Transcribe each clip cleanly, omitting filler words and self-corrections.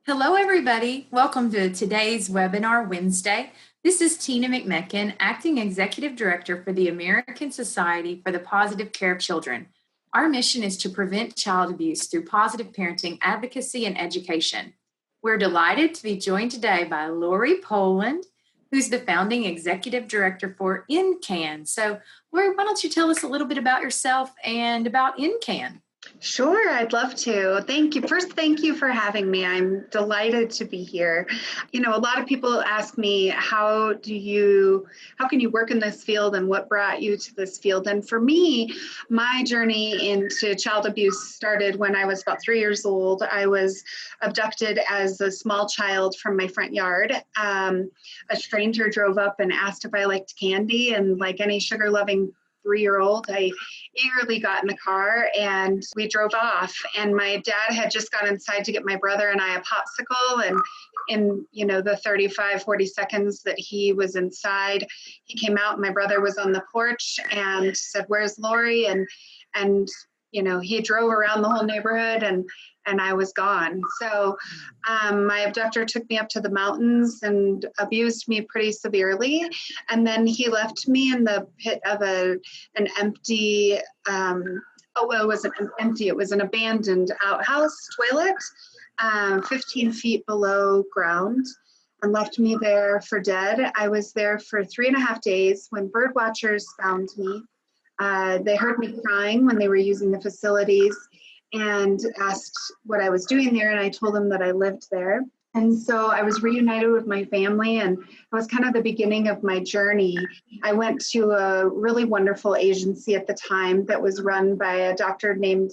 Hello, everybody. Welcome to today's webinar Wednesday. This is Tina McMecken, Acting Executive Director for the American Society for the Positive Care of Children. Our mission is to prevent child abuse through positive parenting, advocacy, and education. We're delighted to be joined today by Lori Poland, who's the founding Executive Director for EndCAN. So, Lori, why don't you tell us a little bit about yourself and about EndCAN? Sure, I'd love to. Thank you. First, thank you for having me. I'm delighted to be here. You know, a lot of people ask me, how can you work in this field and what brought you to this field? And for me, my journey into child abuse started when I was about 3 years old. I was abducted as a small child from my front yard. A stranger drove up and asked if I liked candy, and like any sugar-loving 3-year-old, I eagerly got in the car and we drove off. And my dad had just gone inside to get my brother and I a popsicle. And in the 35, 40 seconds that he was inside, he came out. My brother was on the porch and said, "Where's Lori?" And he drove around the whole neighborhood and I was gone. So my abductor took me up to the mountains and abused me pretty severely. And then he left me in the pit of an empty, it wasn't empty, it was an abandoned outhouse toilet, 15 feet below ground, and left me there for dead. I was there for 3.5 days when bird watchers found me. They heard me crying when they were using the facilities and asked what I was doing there, and I told them that I lived there. And so I was reunited with my family, and it was kind of the beginning of my journey. I went to a really wonderful agency at the time that was run by a doctor named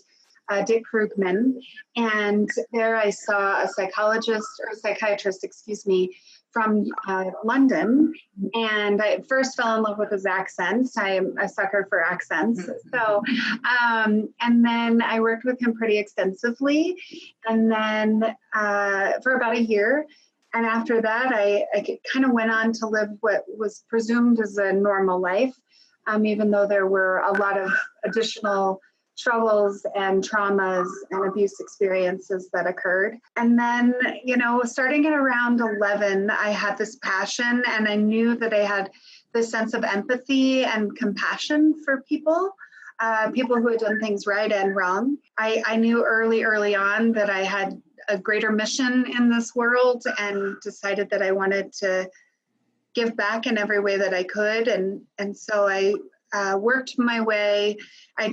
Dick Krugman, and there I saw a psychiatrist, from London, and I first fell in love with his accents. I am a sucker for accents. So, and then I worked with him pretty extensively, and then for about a year. And after that, I kind of went on to live what was presumed as a normal life, even though there were a lot of additional struggles and traumas and abuse experiences that occurred. And then, starting at around 11, I had this passion, and I knew that I had this sense of empathy and compassion for people who had done things right and wrong. I knew early on that I had a greater mission in this world and decided that I wanted to give back in every way that I could. And so I worked my way. I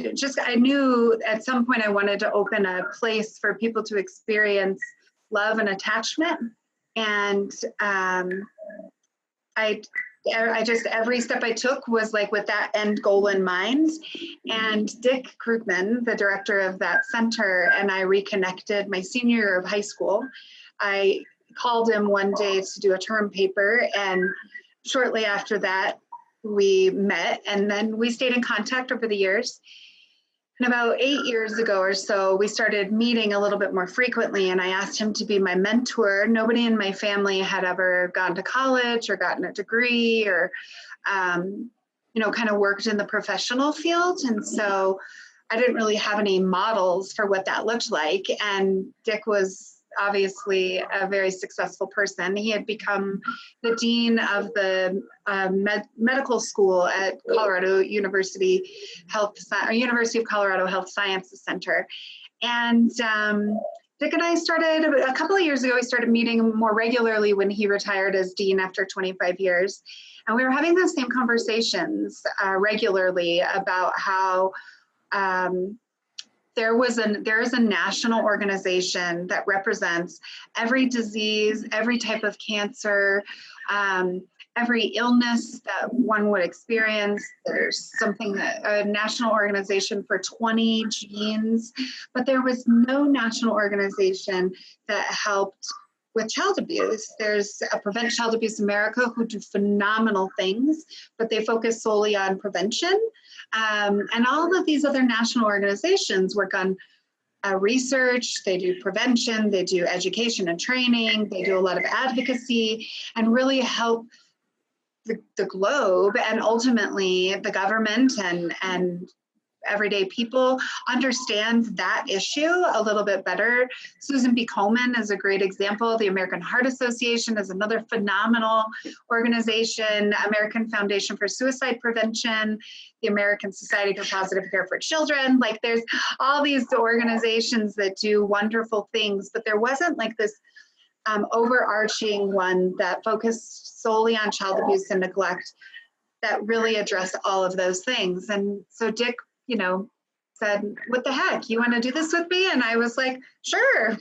knew at some point I wanted to open a place for people to experience love and attachment. And I just, every step I took was like with that end goal in mind. And Dick Krugman, the director of that center, and I reconnected my senior year of high school. I called him one day to do a term paper, and shortly after that, we met, and then we stayed in contact over the years. And about 8 years ago or so, we started meeting a little bit more frequently, and I asked him to be my mentor. Nobody in my family had ever gone to college or gotten a degree or, kind of worked in the professional field. And so I didn't really have any models for what that looked like. And Dick was obviously a very successful person. He had become the dean of the medical school at Colorado University University of Colorado Health Sciences Center. And Dick and I started a couple of years ago. We started meeting more regularly when he retired as dean after 25 years. And we were having those same conversations regularly about how there is a national organization that represents every disease, every type of cancer, every illness that one would experience. There's a national organization for 20 genes, but there was no national organization that helped with child abuse. There's a Prevent Child Abuse America who do phenomenal things, but they focus solely on prevention. And all of these other national organizations work on research, they do prevention, they do education and training, they do a lot of advocacy, and really help the globe and ultimately the government and everyday people understand that issue a little bit better. Susan B. Komen is a great example. The American Heart Association is another phenomenal organization. American Foundation for Suicide Prevention, the American Society for Positive Care for Children. Like there's all these organizations that do wonderful things, but there wasn't like this overarching one that focused solely on child abuse and neglect that really addressed all of those things. And so Dick, said, what the heck, you want to do this with me? And I was like, sure.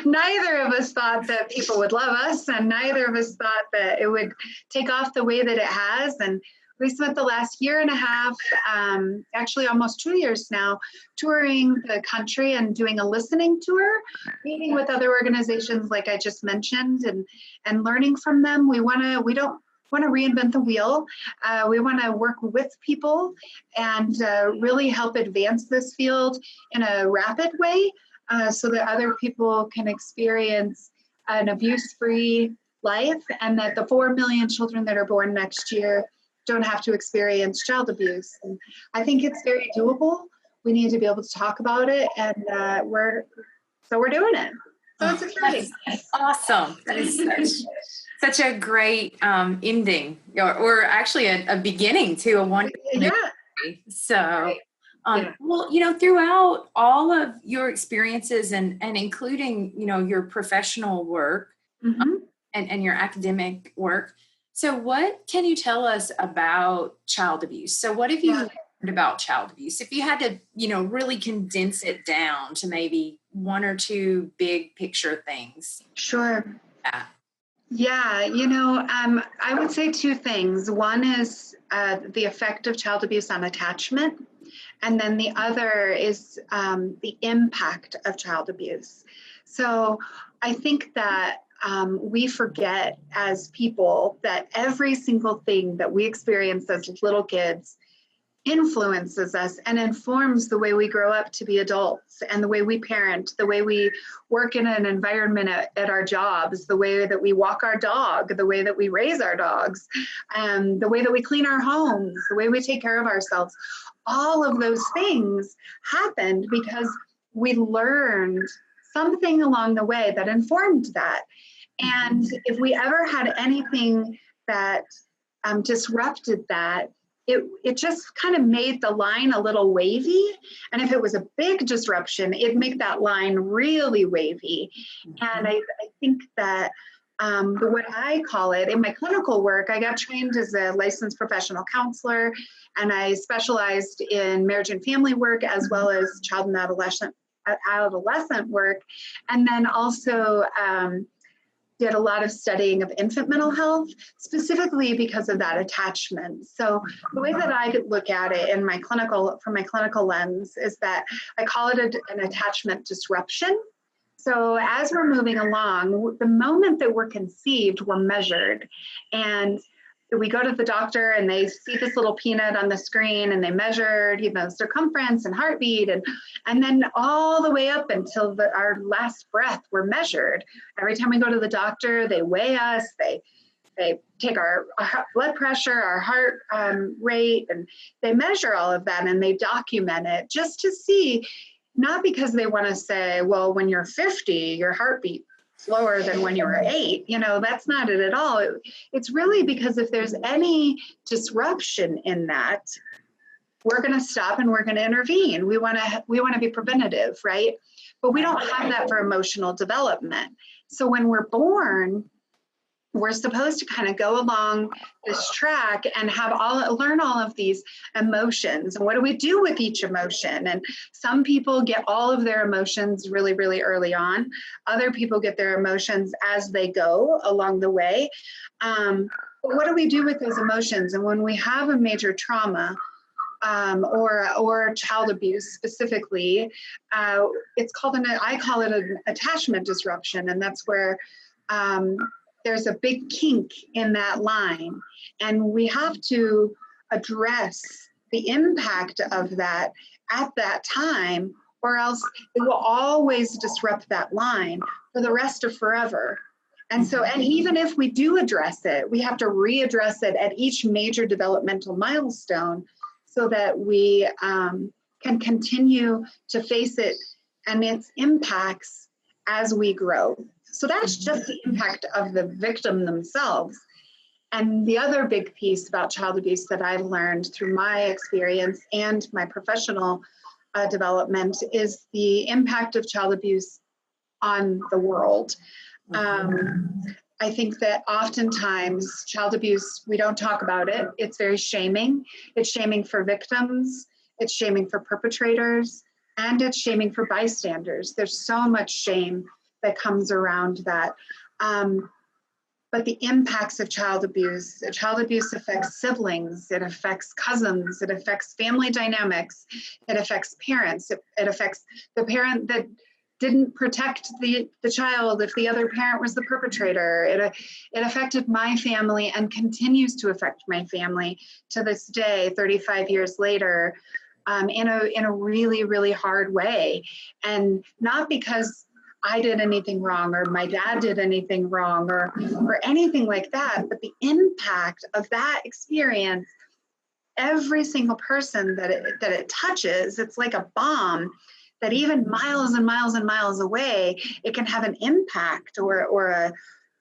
Neither of us thought that people would love us, and neither of us thought that it would take off the way that it has. And we spent the last year and a half, actually almost 2 years now, touring the country and doing a listening tour, meeting with other organizations like I just mentioned, and learning from them. We don't want to reinvent the wheel. We want to work with people and really help advance this field in a rapid way so that other people can experience an abuse-free life, and that the 4 million children that are born next year don't have to experience child abuse. And I think it's very doable. We need to be able to talk about it, and we're doing it. So it's exciting. That's awesome. That is such a great ending, or actually a beginning to a wonderful story. So, well, throughout all of your experiences and including, your professional work and your academic work. So what can you tell us about child abuse? So what have you learned about child abuse? If you had to, really condense it down to maybe one or two big picture things. Sure. Yeah, I would say two things. One is the effect of child abuse on attachment, and then the other is the impact of child abuse. So I think that we forget as people that every single thing that we experience as little kids influences us and informs the way we grow up to be adults, and the way we parent, the way we work in an environment at our jobs, the way that we walk our dog, the way that we raise our dogs, the way that we clean our homes, the way we take care of ourselves. All of those things happened because we learned something along the way that informed that. And if we ever had anything that disrupted that, it just kind of made the line a little wavy. And if it was a big disruption, it'd make that line really wavy. And I think that what I call it in my clinical work, I got trained as a licensed professional counselor, and I specialized in marriage and family work as well as child and adolescent work. And then also did a lot of studying of infant mental health, specifically because of that attachment. So the way that I look at it from my clinical lens is that I call it an attachment disruption. So as we're moving along, the moment that we're conceived, we're measured. And we go to the doctor and they see this little peanut on the screen, and they measured, circumference and heartbeat, and then all the way up until our last breath, we're measured. Every time we go to the doctor, they weigh us, they take our blood pressure, our heart rate, and they measure all of that, and they document it just to see, not because they want to say, well, when you're 50, your heartbeat slower than when you were 8. That's not it at all. It's really because if there's any disruption in that, we're going to stop and we're going to intervene. We want to be preventative, right? But we don't have that for emotional development. So when we're born, we're supposed to kind of go along this track and learn all of these emotions. And what do we do with each emotion? And some people get all of their emotions really, really early on. Other people get their emotions as they go along the way. But what do we do with those emotions? And when we have a major trauma, or child abuse specifically, I call it an attachment disruption. And that's where there's a big kink in that line, and we have to address the impact of that at that time, or else it will always disrupt that line for the rest of forever. And so, and even if we do address it, we have to readdress it at each major developmental milestone so that we can continue to face it and its impacts as we grow. So that's just the impact of the victim themselves. And the other big piece about child abuse that I've learned through my experience and my professional development is the impact of child abuse on the world. I think that oftentimes child abuse, we don't talk about it. It's very shaming. It's shaming for victims, it's shaming for perpetrators, and it's shaming for bystanders. There's so much shame that comes around that. But the impacts of child abuse affects siblings, it affects cousins, it affects family dynamics, it affects parents, it affects the parent that didn't protect the child if the other parent was the perpetrator. It affected my family and continues to affect my family to this day, 35 years later, in a really, really hard way. And not because I did anything wrong or my dad did anything wrong or anything like that, but the impact of that experience, every single person that it touches, it's like a bomb that even miles and miles and miles away, it can have an impact or a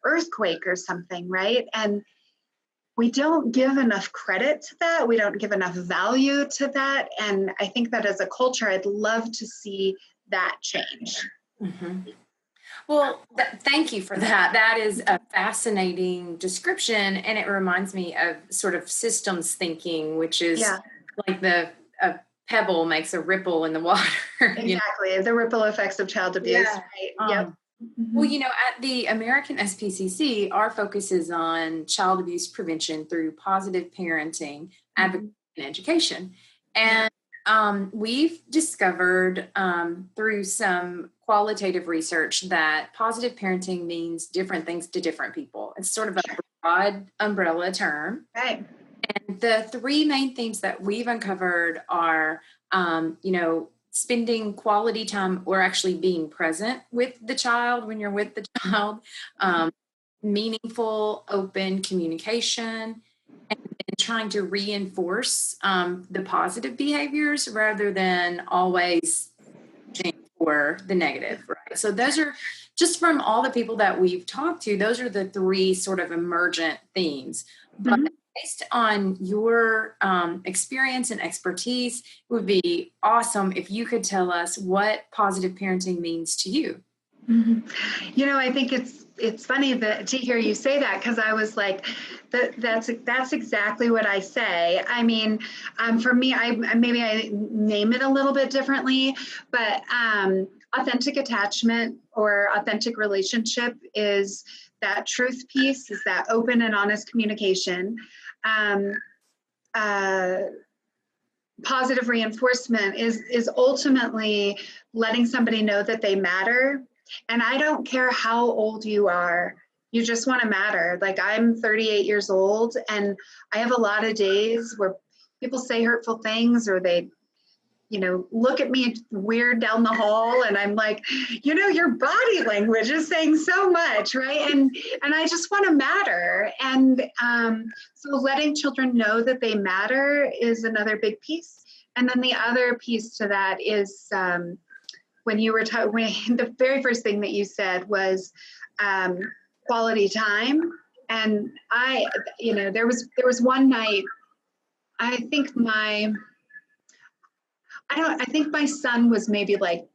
earthquake or something, right? And we don't give enough credit to that. We don't give enough value to that. And I think that as a culture, I'd love to see that change. Mm-hmm. Well, thank you for that. That is a fascinating description. And it reminds me of sort of systems thinking, which is like a pebble makes a ripple in the water. Exactly. The ripple effects of child abuse. Yeah. Right? Yep. Well, at the American SPCC, our focus is on child abuse prevention through positive parenting, advocacy, and education. And we've discovered through some qualitative research that positive parenting means different things to different people. It's sort of a broad umbrella term. Right. And the three main themes that we've uncovered are, spending quality time or actually being present with the child when you're with the child, meaningful, open communication, and trying to reinforce the positive behaviors rather than always for the negative, right? So those are just from all the people that we've talked to, those are the three sort of emergent themes. But based on your experience and expertise, it would be awesome if you could tell us what positive parenting means to you. I think it's funny to hear you say that, because I was like, that's exactly what I say. I mean, for me, I name it a little bit differently, but authentic attachment or authentic relationship is that truth piece, is that open and honest communication. Positive reinforcement is ultimately letting somebody know that they matter. And I don't care how old you are, you just want to matter. Like, I'm 38 years old, and I have a lot of days where people say hurtful things, or they, look at me weird down the hall, and I'm like, your body language is saying so much, right? And I just want to matter. And so letting children know that they matter is another big piece. And then the other piece to that is, when you were the very first thing that you said was quality time. And there was one night, I think my son was maybe like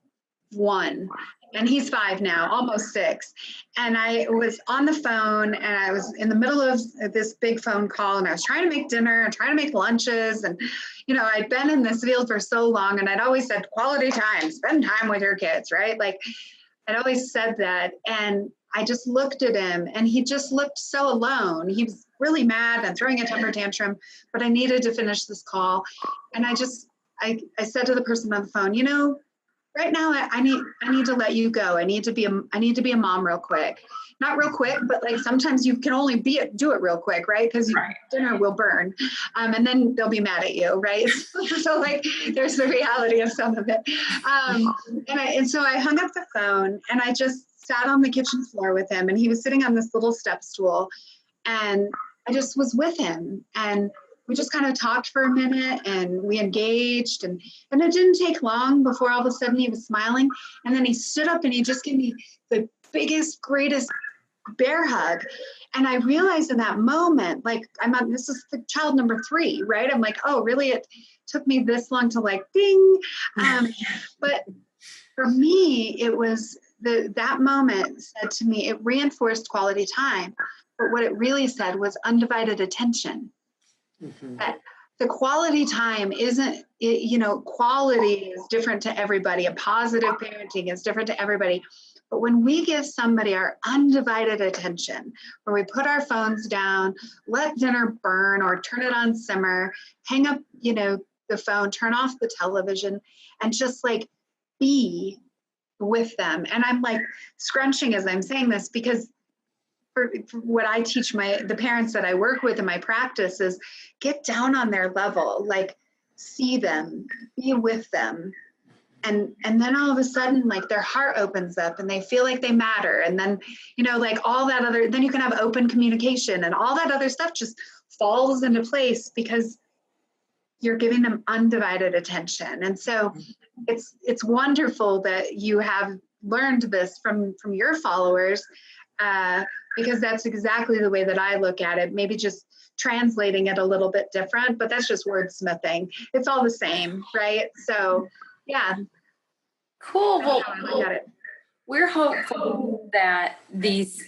1, and he's 5 now, almost 6. And I was on the phone, and I was in the middle of this big phone call, and I was trying to make dinner and trying to make lunches. And, I'd been in this field for so long, and I'd always said quality time, spend time with your kids, right? Like, I'd always said that. And I just looked at him, and he just looked so alone. He was really mad and throwing a temper tantrum, but I needed to finish this call. And I said to the person on the phone, right now I need to let you go. I need to be a mom real quick. Not real quick, but like sometimes you can only do it real quick, right? Because dinner will burn, and then they'll be mad at you, right? So like, there's the reality of some of it. And so I hung up the phone, and I just sat on the kitchen floor with him, and he was sitting on this little step stool, and I just was with him, and we just kind of talked for a minute and we engaged, and it didn't take long before all of a sudden he was smiling. And then he stood up and he just gave me the biggest, greatest bear hug. And I realized in that moment, like, this is the child number 3, right? I'm like, oh, really? It took me this long to like, ding. But for me, it was that moment said to me, it reinforced quality time. But what it really said was undivided attention. Mm-hmm. That the quality time isn't, quality is different to everybody. A positive parenting is different to everybody. But when we give somebody our undivided attention, where we put our phones down, let dinner burn or turn it on simmer, hang up, the phone, turn off the television, and just like be with them. And I'm like scrunching as I'm saying this, because for what I teach the parents that I work with in my practice is get down on their level, like see them, be with them. And then all of a sudden, like their heart opens up and they feel like they matter. And then, like all that then you can have open communication and all that other stuff just falls into place because you're giving them undivided attention. And so it's wonderful that you have learned this from your followers, because that's exactly the way that I look at it. Maybe just translating it a little bit different, but that's just wordsmithing. It's all the same, right? So, yeah. Cool. Well, we're hopeful that these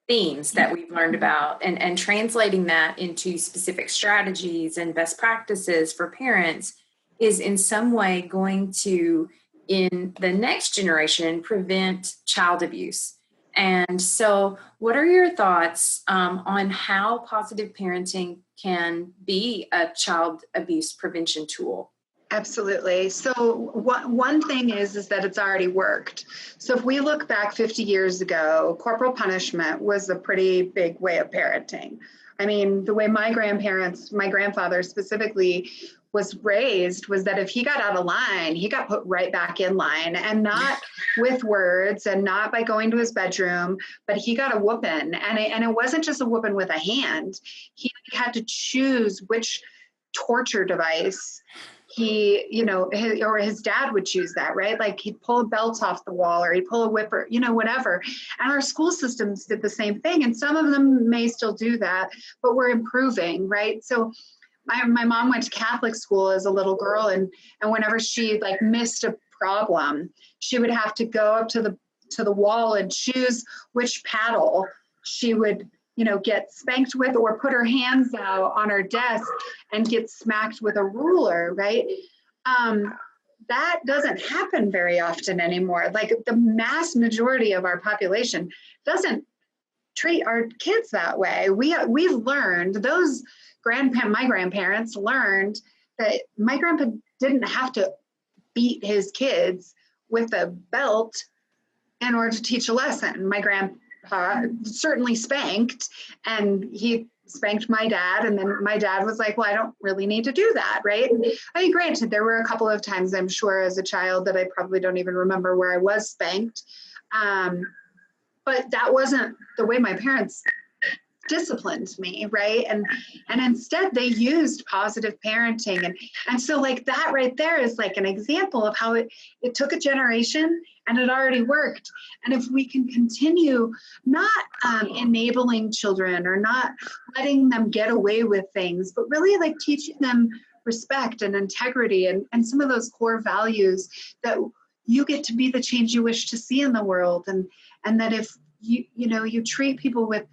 themes that we've learned about and translating that into specific strategies and best practices for parents is in some way going to, in the next generation, prevent child abuse. And so what are your thoughts on how positive parenting can be a child abuse prevention tool? Absolutely. So one thing is that it's already worked. So if we look back 50 years ago, corporal punishment was a pretty big way of parenting. I mean, the way my grandfather specifically was raised was that if he got out of line, he got put right back in line, and not with words and not by going to his bedroom, but he got a whooping. And it wasn't just a whooping with a hand. He had to choose which torture device his dad would choose that, right? Like he'd pull a belt off the wall or he'd pull a whip or, whatever. And our school systems did the same thing. And some of them may still do that, but we're improving, right? So my mom went to Catholic school as a little girl, and whenever she like missed a problem, she would have to go up to the wall and choose which paddle she would get spanked with, or put her hands out on her desk and get smacked with a ruler, right? That doesn't happen very often anymore. Like the mass majority of our population doesn't treat our kids that way. We've learned, my grandparents learned that my grandpa didn't have to beat his kids with a belt in order to teach a lesson. My grandpa certainly spanked, and he spanked my dad, and then my dad was like, well, I don't really need to do that, right? I mean, granted, there were a couple of times, I'm sure, as a child that I probably don't even remember where I was spanked, but that wasn't the way my parents disciplined me, right? And instead they used positive parenting, and so like that right there is like an example of how it took a generation and it already worked. And if we can continue not enabling children or not letting them get away with things, but really like teaching them respect and integrity and some of those core values, that you get to be the change you wish to see in the world, and that if you treat people with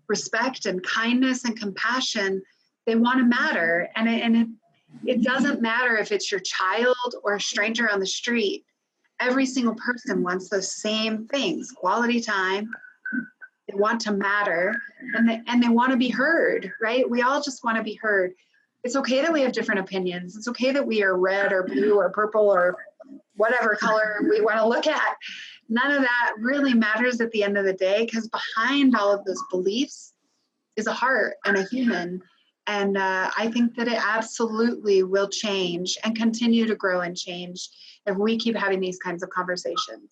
respect and kindness and compassion, they want to matter. And it doesn't matter if it's your child or a stranger on the street. Every single person wants those same things: quality time. They want to matter, and they want to be heard, right? We all just want to be heard. It's okay that we have different opinions. It's okay that we are red or blue or purple or whatever color we want to look at. None of that really matters at the end of the day, because behind all of those beliefs is a heart and a human. And I think that it absolutely will change and continue to grow and change if we keep having these kinds of conversations.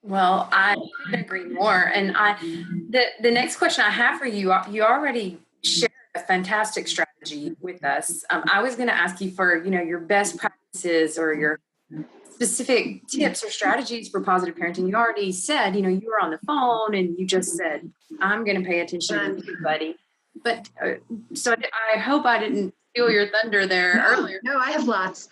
Well, I couldn't agree more. And the next question I have for you, you already shared a fantastic strategy with us. I was going to ask you for, your best practices or your specific tips or strategies for positive parenting. You already said, you were on the phone and you just said, I'm going to pay attention to everybody. But so I hope I didn't steal your thunder there earlier. No, I have lots.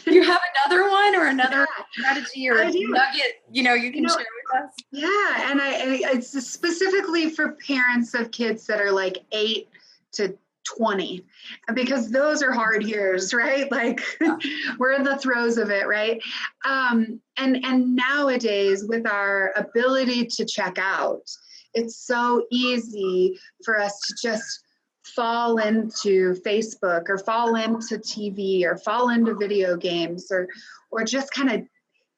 You have another one or another strategy or nugget, you can share with us? Yeah. And it's specifically for parents of kids that are like 8 to 20, because those are hard years, right? Like we're in the throes of it, right? And nowadays with our ability to check out, it's so easy for us to just fall into Facebook or fall into TV or fall into video games or just kind of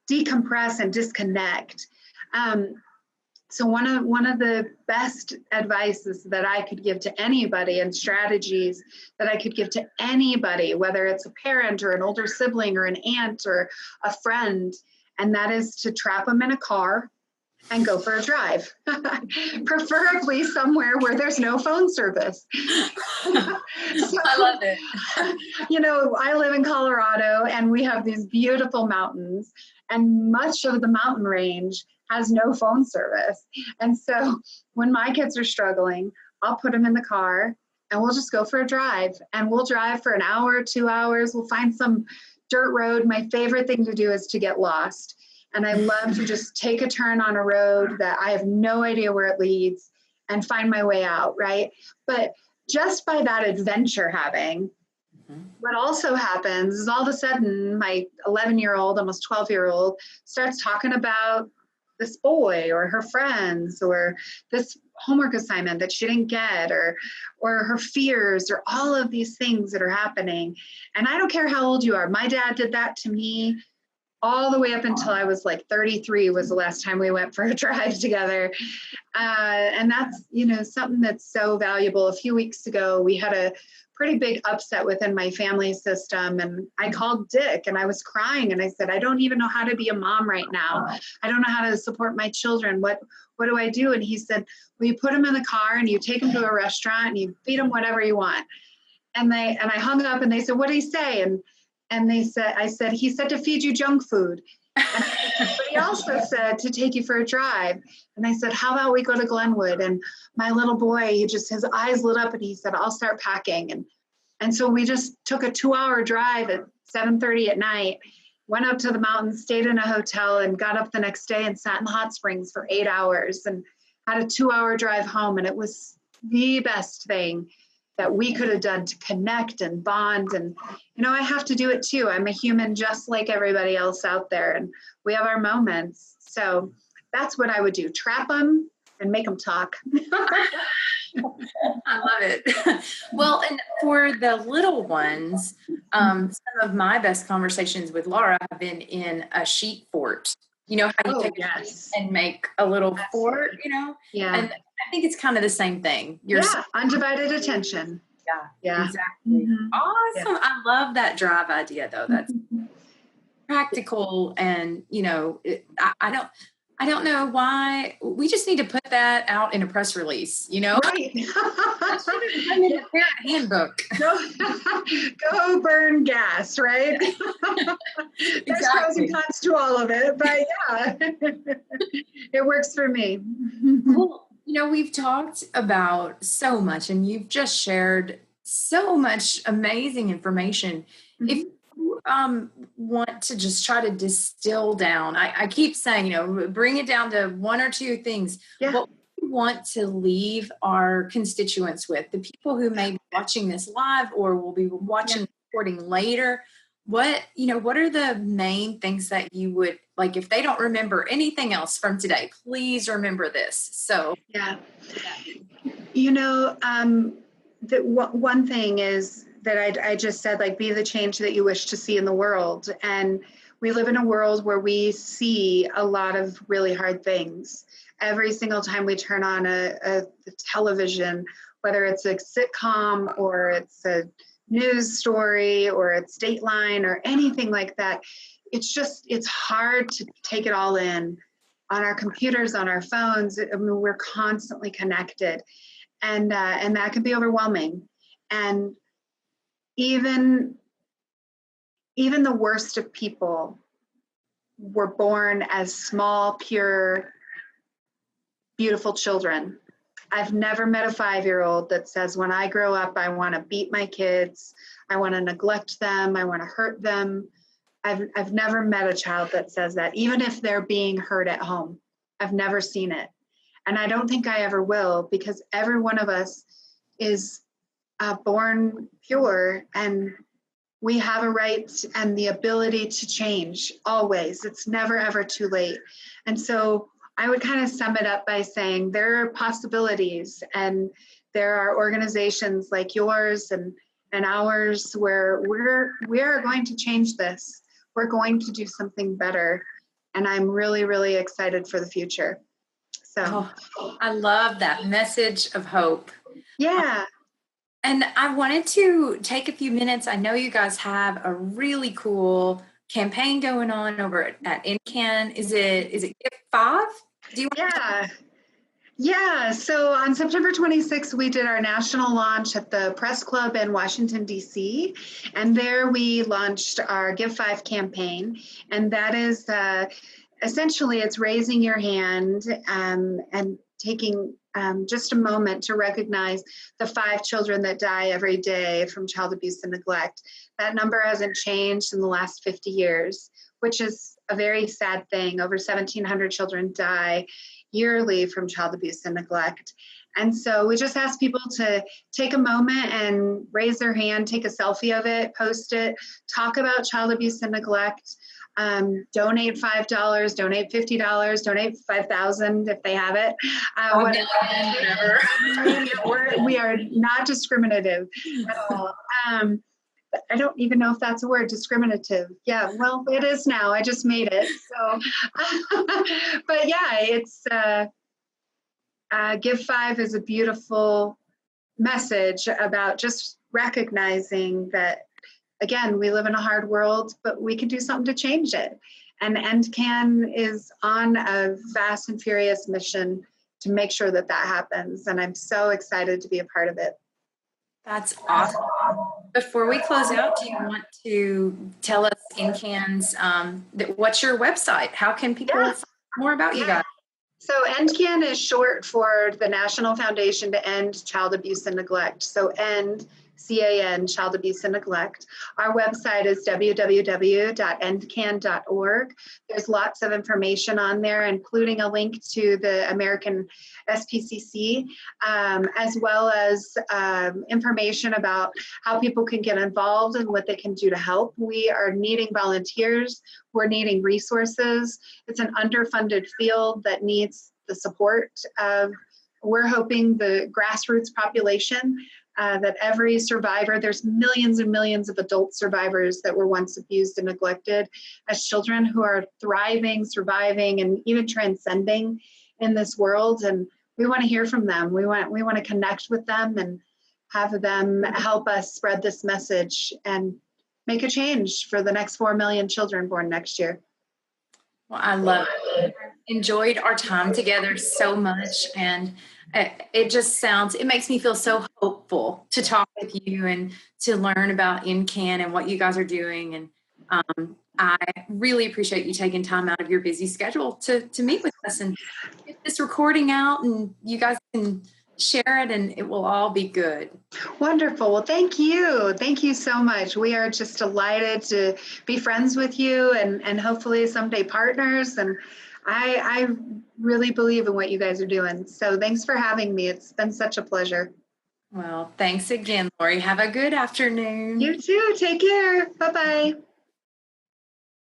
decompress and disconnect. So one of the best advices that I could give to anybody and strategies that I could give to anybody, whether it's a parent or an older sibling or an aunt or a friend, and that is to trap them in a car and go for a drive, preferably somewhere where there's no phone service. I love it. I live in Colorado and we have these beautiful mountains, and much of the mountain range has no phone service. And so when my kids are struggling, I'll put them in the car and we'll just go for a drive, and we'll drive for an hour, 2 hours. We'll find some dirt road. My favorite thing to do is to get lost. And I love to just take a turn on a road that I have no idea where it leads and find my way out, right? But just by that adventure having, what also happens is all of a sudden my 11-year-old, almost 12-year-old starts talking about this boy or her friends or this homework assignment that she didn't get or her fears or all of these things that are happening. And I don't care how old you are. My dad did that to me all the way up until I was like 33 was the last time we went for a drive together. And that's, something that's so valuable. A few weeks ago, we had a pretty big upset within my family system. And I called Dick and I was crying and I said, I don't even know how to be a mom right now. I don't know how to support my children. What do I do? And he said, well, you put them in the car and you take them to a restaurant and you feed them whatever you want. And I hung up and they said, what did he say? And I said, he said to feed you junk food. And but he also said to take you for a drive. And I said, how about we go to Glenwood? And my little boy, his eyes lit up and he said, I'll start packing. And so we just took a 2-hour drive at 7:30 at night, went up to the mountains, stayed in a hotel, and got up the next day and sat in hot springs for 8 hours and had a 2-hour drive home. And it was the best thing that we could have done to connect and bond. And, I have to do it too. I'm a human just like everybody else out there, and we have our moments. So that's what I would do. Trap them and make them talk. I love it. Well, and for the little ones, some of my best conversations with Laura have been in a sheet fort. You know how you take a sheet and make a little fort, Yeah. And I think it's kind of the same thing. Undivided attention. Yeah, exactly. Mm-hmm. Awesome. Yeah. I love that drive idea, though. That's practical, and I don't know why. We just need to put that out in a press release. Right? That should have been in the parent handbook. Go burn gas, right? There's pros and cons to all of it, but yeah, it works for me. Cool. We've talked about so much, and you've just shared so much amazing information. Mm-hmm. If you want to just try to distill down, I keep saying, bring it down to one or two things. Yeah. What we want to leave our constituents with, the people who may be watching this live or will be watching the recording later, what are the main things that you would like, if they don't remember anything else from today, please remember this. So, the one thing is that I just said, like, be the change that you wish to see in the world. And we live in a world where we see a lot of really hard things. Every single time we turn on a television, whether it's a sitcom or it's a news story or it's Dateline or anything like that, it's hard to take it all in on our computers, on our phones. I mean, we're constantly connected, and that can be overwhelming. And even the worst of people were born as small, pure, beautiful children. I've never met a 5-year-old that says, when I grow up, I want to beat my kids, I want to neglect them, I want to hurt them. I've never met a child that says that, even if they're being hurt at home. I've never seen it. And I don't think I ever will, because every one of us is born pure, and we have a right and the ability to change always. It's never, ever too late. And so I would kind of sum it up by saying there are possibilities, and there are organizations like yours and ours where we are going to change this. We're going to do something better. And I'm really, really excited for the future. So I love that message of hope. Yeah. And I wanted to take a few minutes. I know you guys have a really cool campaign going on over at EndCAN. Is it Give 5? Do you want Yeah, so on September 26th, we did our national launch at the Press Club in Washington, D.C. And there we launched our Give 5 campaign. And that is essentially, it's raising your hand and taking just a moment to recognize the 5 children that die every day from child abuse and neglect. That number hasn't changed in the last 50 years, which is a very sad thing. Over 1,700 children die yearly from child abuse and neglect. And so we just ask people to take a moment and raise their hand, take a selfie of it, post it, talk about child abuse and neglect, donate $5, donate $50, donate $5,000 if they have it. Whatever. We are not discriminative at all. I don't even know if that's a word, discriminative. Yeah, well, it is now. I just made it. So, but yeah, it's Give 5 is a beautiful message about just recognizing that, again, we live in a hard world, but we can do something to change it. And EndCAN is on a fast and furious mission to make sure that that happens. And I'm so excited to be a part of it. That's awesome. Before we close out, do you want to tell us EndCAN's, what's your website? How can people find more about you guys? So EndCAN is short for the National Foundation to End Child Abuse and Neglect. So END, CAN, Child Abuse and Neglect. Our website is www.endcan.org. There's lots of information on there, including a link to the American SPCC, as well as information about how people can get involved and what they can do to help. We are needing volunteers. We're needing resources. It's an underfunded field that needs the support of, we're hoping, the grassroots population. That every survivor, there's millions and millions of adult survivors that were once abused and neglected as children who are thriving, surviving, and even transcending in this world. And we want to hear from them. We want to connect with them and have them help us spread this message and make a change for the next 4 million children born next year. Well, I love it. I enjoyed our time together so much, and it makes me feel so hopeful to talk with you and to learn about EndCAN and what you guys are doing. And I really appreciate you taking time out of your busy schedule to meet with us and get this recording out, and you guys can share it and it will all be good. Wonderful. Well, thank you. Thank you so much. We are just delighted to be friends with you and hopefully someday partners. And I really believe in what you guys are doing. So thanks for having me. It's been such a pleasure. Well, thanks again, Lori. Have a good afternoon. You too. Take care. Bye-bye.